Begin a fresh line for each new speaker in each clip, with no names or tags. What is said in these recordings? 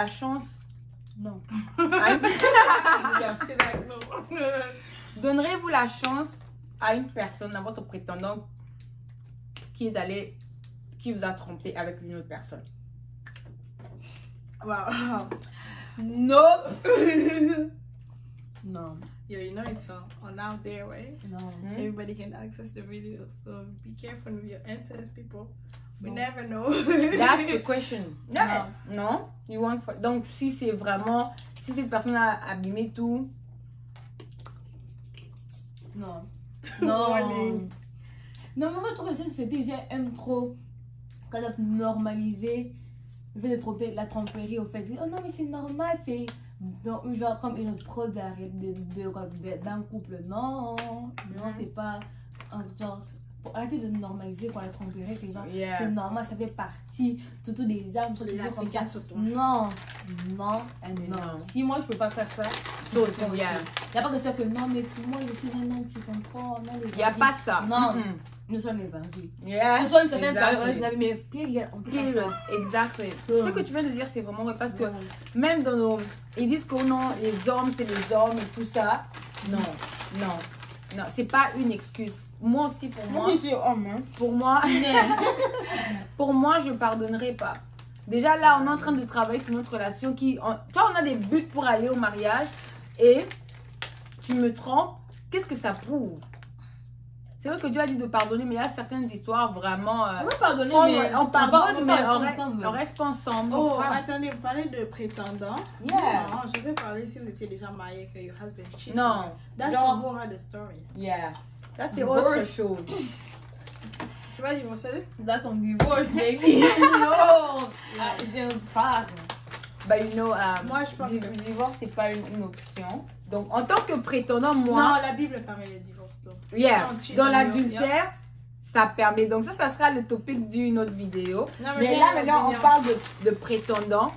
la chance?
Non.
Donnerez-vous la chance à une personne, à votre prétendant, qui vous a trompé avec une autre personne?
Wow.
Nope. Non.
Yo, you know it's on out there, right?
Non.
Everybody can access the video, so be careful with your answers, people. We
No.
never know.
That's the question. Yeah. Non? You want for... Donc, si c'est vraiment... Si cette personne a abîmé tout...
Non.
Warning.
Non, mais moi, je trouve que cette société, ils aiment trop quand même normaliser le fait de tromper, la tromperie au fait. Oh non, mais c'est normal, c'est genre comme une preuve d'un couple. Non, non, c'est pas genre. Faut arrêter de normaliser quoi, la tromperie, que genre,
Yeah.
c'est normal, ça fait partie, surtout des âmes, sont
Les
toujours comme ça.
Africains surtout.
Non, non, et
Mais
non.
non.
Si moi je peux pas faire ça,
So,
tu peux faire aussi.
yeah.
Y a pas que ça que non, mais pour moi, je suis un homme, tu comprends.
Il n'y a pas ça.
Non,
Mm-mm.
nous sommes les envies.
Yeah.
Surtout une certaine
Exactly.
période, on a dit, mais period, on peut pas
Period.
faire.
Exactly. Ce que tu viens de dire, c'est vraiment vrai parce que
Non.
même dans nos... Ils disent que non, les hommes, c'est les hommes et tout ça. Non, non, non. C'est pas une excuse. Moi aussi, pour moi...
Moi, je suis homme, hein.
Pour moi, je pardonnerai pas. Déjà là, on est en train de travailler sur notre relation qui... Toi, on a des buts pour aller au mariage et tu me trompes. Qu'est-ce que ça prouve? C'est vrai que Dieu a dit de pardonner, mais il y a certaines histoires vraiment...
On va pardonner, mais
on pardonne, mais on
ensemble.
reste pas ensemble.
Oh,
Ah,
attendez, vous parlez de prétendant.
yeah.
Non, je vais parler si vous étiez déjà marié que your husband cheated.
Non.
That's
Genre-
a whole other story.
Yeah. Là, c'est autre chose.
Tu vas divorcer?
That's on divorce, baby. No. It's pas.
But you know,
Moi, je pense
le
que-
divorce, c'est pas une option. Donc, en tant que prétendant,
Non,
moi...
la Bible permet le divorce. Donc.
Yeah,
Sans cheat,
dans
non,
l'adultère, ça permet. Donc ça sera le topic d'une autre vidéo.
Non,
Mais
viens,
là, maintenant, on
viens.
parle de prétendants.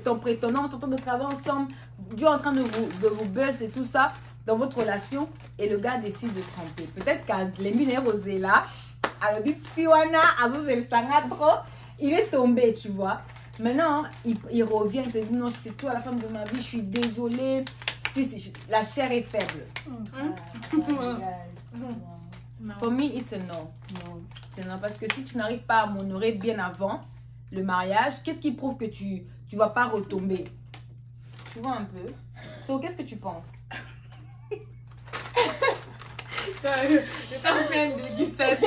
Ton prétendant, en train de travailler ensemble, Dieu est en train de vous buzz et tout ça dans votre relation et le gars décide de tromper. Peut-être qu'à l'émine rosé là, à la Fiwana, à vous le trop, il est tombé, tu vois. Maintenant, il revient, il te dit non, c'est toi la femme de ma vie, je suis désolée. La chair est faible.
Non.
For me, it's a no.
Non.
C'est non, parce que si tu n'arrives pas à m'honorer bien avant le mariage, qu'est-ce qui prouve que tu vas pas retomber? Tu vois un peu? So, qu'est-ce que tu penses?
Je t'en fais une dégustation.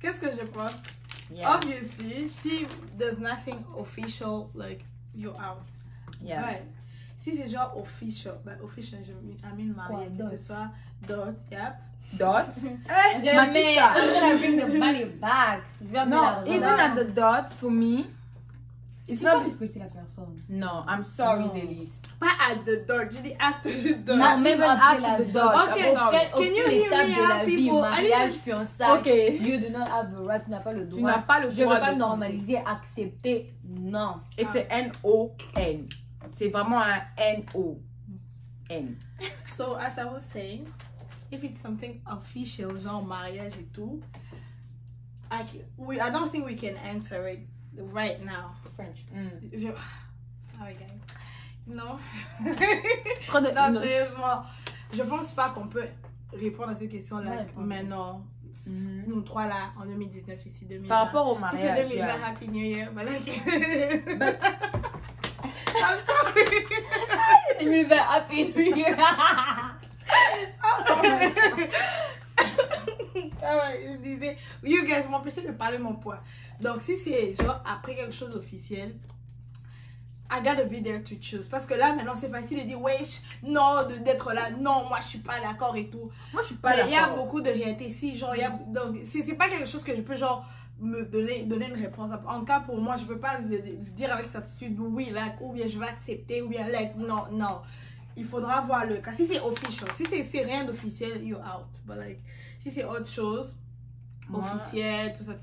Qu'est-ce que je pense?
Yeah.
Obviously, si there's nothing official, like, you're out.
Yeah.
Ouais. Si c'est genre official, bah official, je mean marié,
Quoi,
que ce soit dot, yep.
Dot.
Mais
Ma
I'm
sister.
gonna bring the money back.
No, even at the dot, for me, it's
C'est pas
not...
respecter la personne.
No, I'm sorry,
No.
Delis.
Pas at the dot, je dis after the dot.
Non, même
even
après
after
la
the
dot.
dot,
Okay.
I'm sorry.
Can you hear
étape
me
de
out,
la vie,
people?
mariage,
I
fiançailles,
Okay.
you do not have the right, tu n'as pas le droit.
Tu n'as pas le
Je
droit
veux pas
de
normaliser, accepter, non.
It's a N-O-N. C'est vraiment un N-O-N.
So, as I was saying, if it's something official, genre mariage et tout, I don't think we can answer it right now.
French.
Sorry, guys. Non.
Trop de-
Non,
no.
sérieusement, je pense pas qu'on peut répondre à cette question-là
Ouais,
maintenant.
Mhm.
Nous trois là, en 2019, ici 2020.
Par rapport au
Si
mariage.
c'est 2020,
yeah.
Happy New Year. But like...
But-
I'm sorry.
2020, happy new year.
Ah ouais, je disais, you guys m'empêchez de parler mon poids. Donc, si c'est genre après quelque chose d'officiel, I gotta be there to choose. Parce que là, maintenant, c'est facile de dire, wesh, non, d'être là, non, moi, je suis pas d'accord et tout.
Moi, je suis pas
Mais
d'accord.
il y a beaucoup de réalité ici, genre, donc, c'est pas quelque chose que je peux, genre, me donner une réponse. En tout cas, pour moi, je peux pas dire avec certitude, oui, like, ou bien je vais accepter, ou bien, like, non, non. Il faudra voir le cas. Si c'est official, si c'est rien d'officiel, you're out. But, like, si c'est autre chose,
Moi-
officiel, tout ça,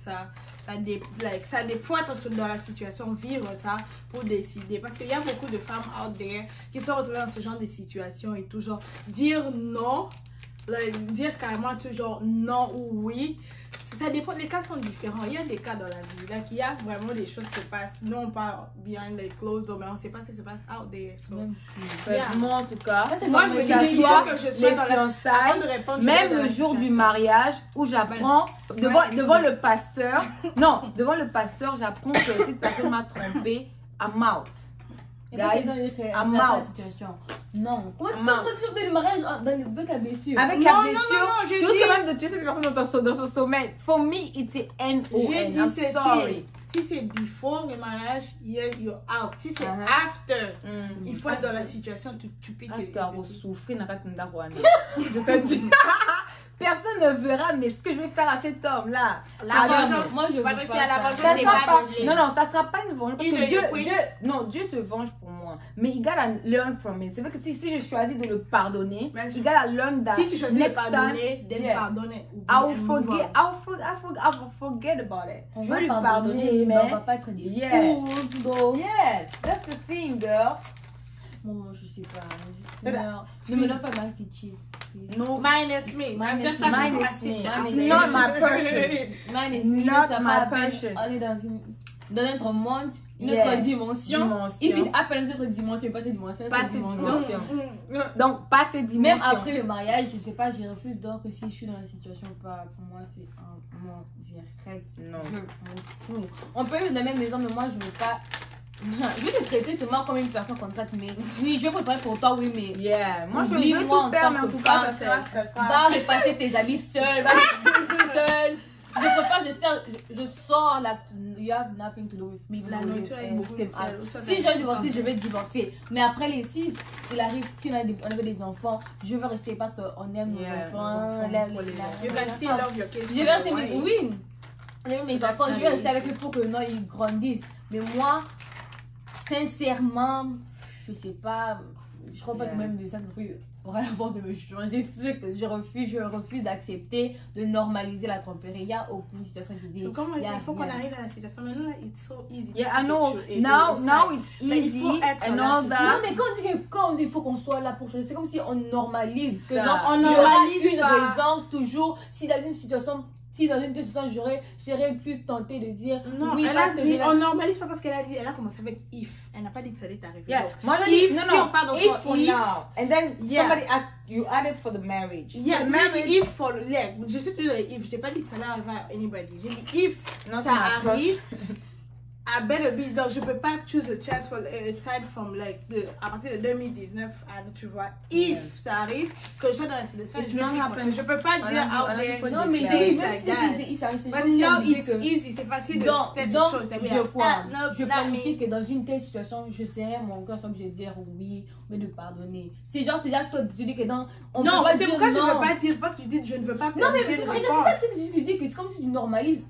faut être dans la situation, vivre ça pour décider. Parce qu'il y a beaucoup de femmes out there qui sont retrouvées dans ce genre de situation et toujours dire non, like, dire carrément toujours non ou oui, ça dépend, les cas sont différents. Il y a des cas dans la vie, là, qu'il y a vraiment des choses qui se passent. Nous, on parle behind les closed doors, mais on ne sait pas ce qui se passe out there. So.
Même si.
Yeah.
Moi, en tout cas,
Moi, je me dis, il faut que je sois
les
dans
fiançailles,
avant de répondre, je
même
vais dans
le
la
jour du
situation.
mariage où j'apprends devant le pasteur, devant le pasteur, j'apprends que cette personne m'a trompé, I'm out. Guys, I'm
la
out.
situation. Non. Comment tu
I'm out.
peux faire le mariage avec la blessure?
Avec
Non,
la
non,
blessure,
non, non,
tu
j'ai
risques
dit-
même de tuer cette personne dans son sommeil. For me, it's a N-O-N.
J'ai dit
I'm
ceci.
sorry.
Si c'est before le mariage, you're out. Si c'est after, il faut être dans la situation, tu peux
Souffrir, n'a pas je te dis. Personne ne verra, mais ce que je vais faire à cet homme-là.
La
alors,
vengeance,
moi, je veux
Patricia,
pas
la
ça.
vengeance
ça
n'est
sera
pas
pas,
biblique.
non, non, ça sera pas une vengeance. Parce
Il
que
ne
Dieu,
quit.
Dieu se venge pour moi. Mais il gotta learn from it. C'est vrai que si je choisis de le pardonner,
Mais
il gotta learn that.
Si tu choisis de
next
pardonner,
time,
de pardonner.
I will forget about it.
On
Je
va
vais lui pardonner,
mais on
mais.
va pas être des
Yeah.
fools, though.
Yes, that's the thing, girl.
Bon, je sais pas.
C'est
Ne me donne pas mal qui cheat.
No,
Minus me. I'm just a
Minus
assistant.
me.
Minus
It's
me.
not my person.
Mine is
Not
ça
my
m'appelle.
passion.
On est dans notre monde, une
Yes.
autre dimension. If it happens dans notre dimension, pas cette dimension,
Pas
cette
cette
dimension.
dimension. Donc, pas ces dimensions.
Même après le mariage, je sais pas, je refuse donc que si je suis dans la situation ou pas. Pour moi, c'est un non direct.
Non.
Je m'en fous. On peut vivre dans la même maison, mais moi, je veux pas. Je vais te traiter seulement comme une personne contrainte, mais oui, je vais préparer pour toi, oui, mais.
Yeah, moi je
Oublie-moi
veux
en
tout faire,
tant
mais en
que
tout cas,
femme,
ça sera.
Va repasser tes habits seul, va seul. Je peux pas, je sors la. You have nothing to do with me.
La nourriture avec beaucoup de
C'est
sel. Ça,
si je
ça
dois divorcer,
sent
je vais divorcer. Mais après les 6, il arrive, si on avait des enfants, je veux rester parce qu'on aime nos
Yeah,
enfants.
nos enfants,
You can still love your kids.
Je vais rester
Why?
oui. J'aime mes enfants, je vais rester avec eux pour que non, ils grandissent. Mais moi, sincèrement, je sais pas, je crois pas que même de ça aura la force de me changer. C'est sûr que je refuse d'accepter, de normaliser la tromperie. Il n'y a aucune situation qui dit.
Il faut qu'on arrive à la situation. Maintenant, là, it's so easy.
Yeah, I know. Now it's
Mais il faut
easy
être
and
là,
all
tu
that.
Non, mais quand on dit qu'il faut qu'on soit là pour changer, c'est comme si on normalise. Que
Ça.
non,
On
il y aura
normalise
une
pas.
raison toujours. Si dans une situation, j'aurais plus tenté de dire
Non,
oui,
elle
parce
a
que
dit,
j'ai
on normalise pas parce qu'elle a dit, elle a commencé avec if. Elle n'a pas dit que ça allait t'arriver.
Yeah,
Donc,
moi je
if,
dis,
si on part dans
if
son
for
if,
now, and then
Yeah.
somebody you add it for the marriage.
yes,
The
maybe
marriage,
if for, yeah, je suis toujours dans les if. J'ai pas dit que ça allait arriver à anybody. J'ai dit if
Not
ça
my approach.
arrive. I better be, donc je peux pas choose a chance for aside from like à partir de 2019 tu vois if ça arrive que je sois dans la situation
It's
je vais
not
plus
happening.
continuer. Je peux pas dire
On a
out there
dit
non, mais
it's
j'ai
like
même si c'est
but now it's easy, c'est facile de
Donc,
faire des
donc
choses.
je planifie que dans une telle situation, je serai mon cœur sans que je dire oui, mais de pardonner. C'est genre que toi, tu dis que dans. On
non,
peut pas
c'est
dire
pourquoi je
non.
veux pas dire, parce que je dis je ne veux pas
Non, mais
planifier
c'est
de
ça,
réponse.
c'est ça que tu dis que c'est comme si tu normalises,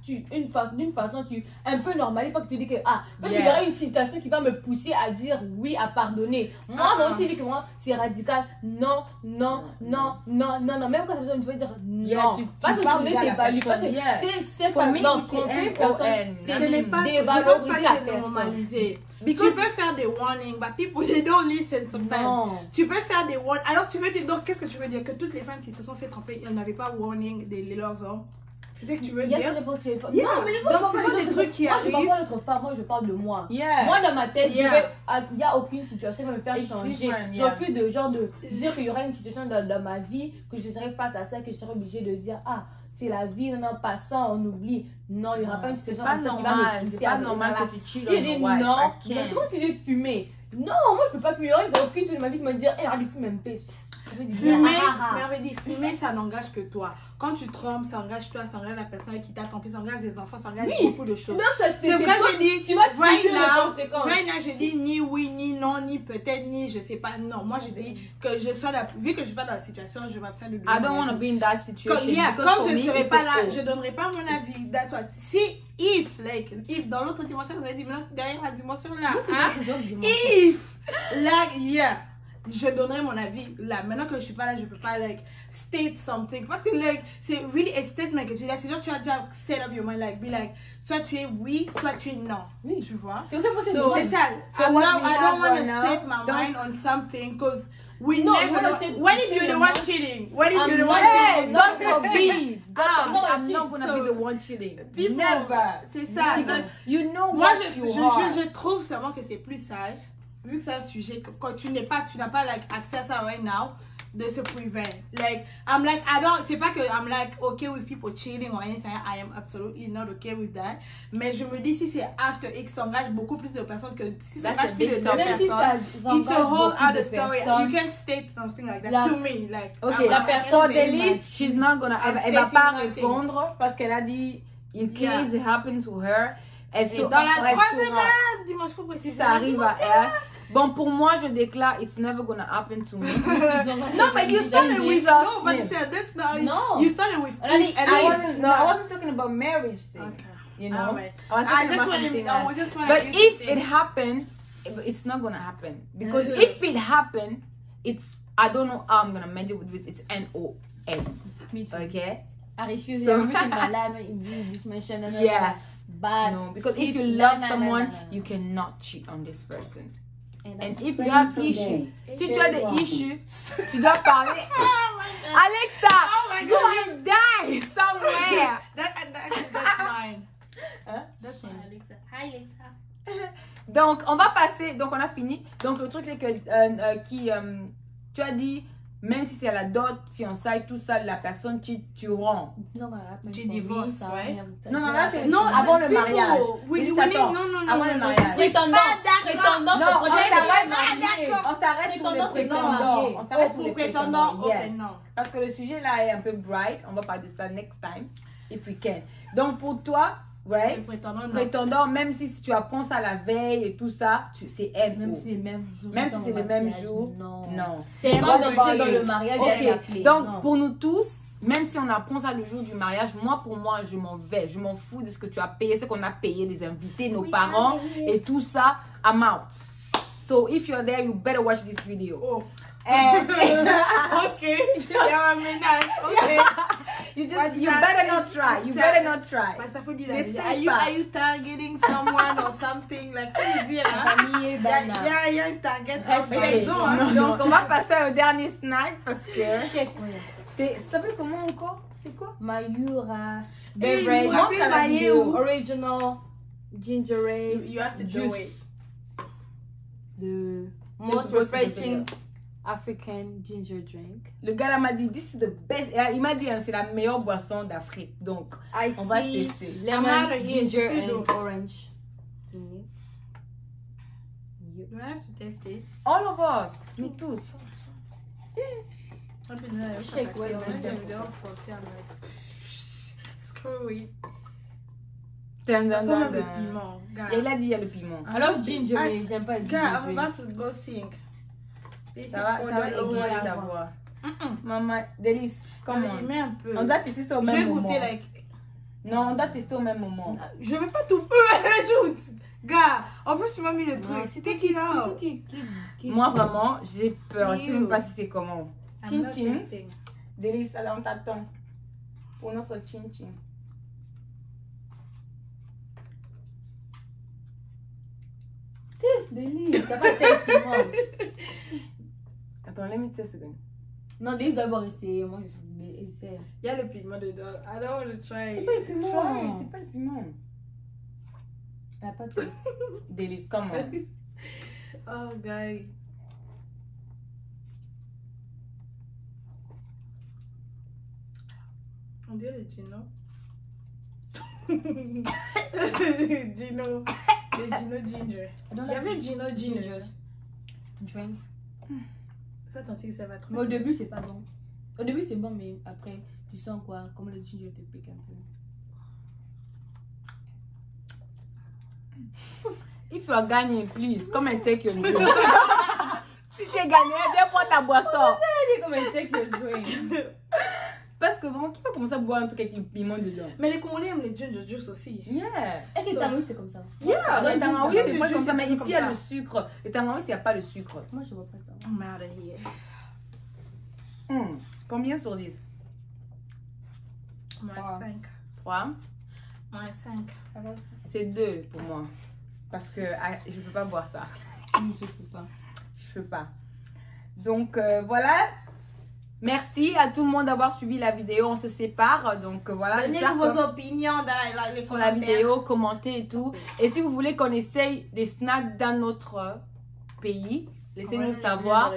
d'une façon, tu un peu normalises, pas que tu dis que, parce qu'il y aura une situation qui va me pousser à dire oui, à pardonner. Moi, moi aussi, je dis que moi, c'est radical. Non, non, non, non, non, non. Même quand tu vas dire
Yeah,
non.
tu
Parce que
parles
tu
déjà à
connais
la
tes values. Parce que
personne,
c'est
For
pas
me,
non,
it's
tromper une
N-O-N.
personne,
Ce
c'est
n'est pas,
dévaloriser la
c'est
personne.
normaliser.
Because-
Tu peux faire des warnings, but people they don't listen sometimes.
Non.
Tu peux faire des warnings. Alors tu veux dire, donc qu'est-ce que tu veux dire? Que toutes les femmes qui se sont fait tromper, elles n'avaient pas warning de leurs hommes? C'est ce que tu veux
Il y a
dire?
des réponses,
Yeah.
non, mais les
Donc,
gens,
ce
je
sont
parle
des
pas
trucs qui
moi, je parle
arrivent.
pas d'autres femmes, moi je parle de moi.
Yeah.
Moi dans ma tête,
Yeah.
il n'y a aucune situation qui va me faire
It's
changer.
different,
Je
yeah.
refuse de genre de dire qu'il y aura une situation dans ma vie que je serai face à ça, que je serai obligée de dire c'est la vie, non, passant, on oublie. Non, il n'y aura pas une situation
pas
comme ça qui va
normal,
me
c'est
pousser
pas
à
normal
voilà.
que tu cheats
Si je
on
dis
your wife,
non,
I can't.
c'est comme si j'ai fumé. Non, moi je peux pas fumer. Il n'y a aucune chose de ma vie qui me dit, arrête de fumer un peu.
Fumer, mais on veut dire, fumer, ça n'engage que toi. Quand tu trompes, ça engage toi, ça engage la personne qui t'a trompé, ça engage les enfants, ça engage beaucoup de choses.
Non, ça
C'est pourquoi j'ai dit,
tu vas
right
subir les
now,
conséquences.
right now, je dis ni oui, ni non, ni peut-être, ni je sais pas. Non, moi je dis que je sois là, vu que je suis pas dans la situation, je m'abstiens de donner
I don't
mon
want to
avis.
be in that situation. because
Comme
for
je ne
me,
serai
it's
pas
a
là,
no.
je donnerai pas mon avis. That's what. Si, if dans l'autre dimension, vous avez dit, mais derrière la dimension là, if, like, yeah. Je donnerai mon avis là. Maintenant que je suis pas là, je peux pas like state something parce que like c'est really a statement que tu dis. C'est genre tu as déjà set up your mind like be like soit tu es oui, soit tu es non.
Oui.
Tu vois.
C'est ça,
C'est ça.
So
Now
what
I
we
don't
have
want to
right now,
set my mind on something because we
No,
never
you wanna
know.
set-
What if you're the one cheating? What if you're the one
Hey,
cheating?
God forbid.
I'm
cheat,
not gonna
so-
be the one cheating.
People,
Never.
c'est ça.
Never.
Donc,
You know
moi,
what you are.
je trouve seulement que c'est plus sage, vu que c'est un sujet que quand tu n'as pas like, accès à ça right now, de se prevent. Like, I'm like, c'est pas que I'm like okay with people cheating or anything, I am absolutely not okay with that. Mais je me dis, si c'est after X s'engage beaucoup plus de personnes que si ça
That's
engage
a
plus
big
de deux
topic.
Même si ça
personnes, it's a
engage
whole
beaucoup
other
de
story.
personnes.
You can't state something like that
La-
to me. Like,
Okay,
La
I'm
personne
for
saying
Delis,
that.
she's not gonna.
I'm
Elle va pas
stating nothing.
répondre parce qu'elle a dit in
Yeah.
case it happened to her. Elle se
Dans la
restera.
troisième heure, dimanche, faut
Si
préciser.
ça arrive à elle. Bon, pour moi, je déclare, it's never gonna happen to me.
No, but you started with
Jesus
no, but
name.
that's not.
No.
You started with.
And
if,
And I wasn't talking about marriage thing.
Okay.
You know,
Alright.
I was
I
talking
just
about
want
something
to.
else.
I just want
But
to.
if it happened, it's not gonna happen because if it happened, it's I don't know how I'm gonna measure with it. It's NON.
Me too.
Okay.
I refuse
So-
everything my land in this mention.
Yes.
But
No, because if you
no,
love
no, no,
someone,
no, no, no.
you cannot cheat on this person.
And
And if you have issue, si tu as des issues, tu dois parler.
Oh my god.
Alexa,
Oh my
go
God.
and die somewhere.
That's mine.
Hein?
That's mine. Alexa. Hi Alexa.
Donc, on va passer. Donc, on a fini. Donc, le truc, c'est que tu as dit, même si c'est la dot, fiançailles, tout ça, la personne cheat, tu rends.
Tu divorces, ouais.
Non, non, là, c'est
Non,
avant le
people,
mariage.
we
Dis,
need-
attends,
non, non, non,
avant
non,
le
non,
mariage.
je suis
Prétendant,
pas d'accord.
prétendant,
Non, on
projet de
s'arrête
mariage.
d'accord.
On s'arrête sur les
Prétendant, c'est
prétendants.
marié.
On s'arrête
Oh,
sur les
pour prétendants,
prétendants.
ok,
Yes.
non.
Parce que le sujet là est un peu bright. On va parler de ça next time, if we can. Donc, pour toi,
Les
right?
prétendants, non.
Prétendant, même si tu apprends ça la veille et tout ça, c'est NO.
Même si c'est le même jour.
Même si
dans
c'est
le
le même
mariage,
jour,
Non.
non.
C'est pas
What
dans
about
le
you?
mariage.
Ok,
elle est appelée.
donc
Non.
pour nous tous, même si on apprend ça le jour du mariage, pour moi, je m'en vais. Je m'en fous de ce que tu as payé, ce qu'on a payé, les invités, nos parents et tout ça. I'm out. So if you're there, you better watch this video.
Oh.
And
Ok. Il y a une menace. Ok.
you
What's
you
that?
better not try. You better not try.
Parce qu'il faut dire la
Mais
vérité.
c'est pas.
Are you targeting someone or something? Like, faut le dire, hein?
Famille, banane.
Il y a une target.
Respect.
Raison, hein?
Donc on va passer au dernier snack parce que
Chèque.
ça s'appelle comment encore? C'est quoi?
Mayura.
Hey,
Beverage.
vous rappelez
Montre à la
Maillé
vidéo.
ou-
Original. Ginger ale.
You have to do
juice.
it.
The
Let's
most
go to the
refreshing
video.
African ginger drink.
Le gars là m'a dit, this is the best. Il m'a dit, hein, c'est la meilleure boisson d'Afrique. Donc,
I
on va
see
tester.
lemon,
I'm out of here.
ginger,
Please
and
don't.
orange in it. Yep.
You have to test it.
All of us, nous tous.
Shake, ouais,
Screw it.
Dun,
Ça
dun,
sent
dun,
même le
dun.
piment, gars.
Et il a dit, il y a le piment.
I love ginger,
I-
mais j'aime pas le
Gars,
ginger
I'm
drink.
about to go sing. This
Ça
is
va,
for
ça va
the
aiguiser
Lord.
ta voix.
Mm-mm.
Maman, Délice, comment
Allez, mets un peu.
on doit tester ça au
Je vais
même moment.
goûter, like.
Non, on doit tester au même moment.
Je vais pas tout. Ajoute. Gars, en plus, tu m'as mis le
Ouais,
truc.
c'est
Take it
toi
out.
qui-
Moi, vraiment, j'ai peur. Je sais même
Ew.
pas si c'est comment.
I'm
Chin
not
chin.
testing.
Délice, alors on t'attend. Pour notre chin chin.
Teste, Délice. T'as pas testé, moi.
Attends, let me test again.
Non, Délice doit d'abord essayer. Moi, je vais essayer.
Il y a le piment dedans. I don't want to try
C'est
it.
pas le piment.
Try.
C'est pas le piment.
Elle a pas de test.
Délice, comment?
Oh, guys. On dirait le Gino. Gino. Le Gino Ginger.
I don't
Il y
like
avait Gino Ginger.
gingers. Drinks.
Ça, t'en sais que ça va trop.
Mais au début, c'est pas bon. Au début, c'est bon, mais après, tu sens quoi? Comme le ginger te pique un peu.
If you are gagné, please, come and take your drink. Si tu es gagné, viens prendre ta boisson.
Allez, comme un take your drink.
Parce que vraiment, qui peut commencer à boire un truc avec du piment dedans?
Mais les Congolais aiment les ginger juice aussi.
Yeah.
Et que Tangoui, c'est comme ça.
Yeah.
Les tangaouis,
ginger
c'est pas
juice,
comme ça, mais
toujours
ici, il y a
comme
le
ça.
sucre. Les tangaouis, il n'y a pas le sucre.
Moi, je vois pas le temps.
I'm out of here.
Combien sur 10?
Moins
Wow.
5.
3.
Moins 5.
C'est 2 pour moi. Parce que je ne peux pas boire ça.
Je ne peux pas.
Je peux pas. Donc, voilà. Merci à tout le monde d'avoir suivi la vidéo. On se sépare. Donc voilà.
Donnez-nous vos opinions dans les
sur la vidéo, commentez et tout. Et si vous voulez qu'on essaye des snacks dans notre pays, laissez-nous savoir.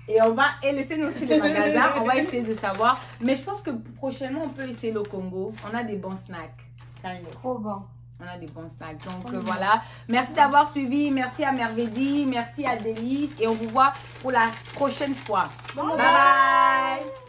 Et laissez-nous aussi les magasins. On va essayer de savoir. Mais je pense que prochainement, on peut essayer le Congo. On a des bons snacks.
Trop bon.
On a des bons snacks. Donc voilà. Merci d'avoir suivi. Merci à Merveille. Merci à Délice. Et on vous voit pour la prochaine fois. Bye bye.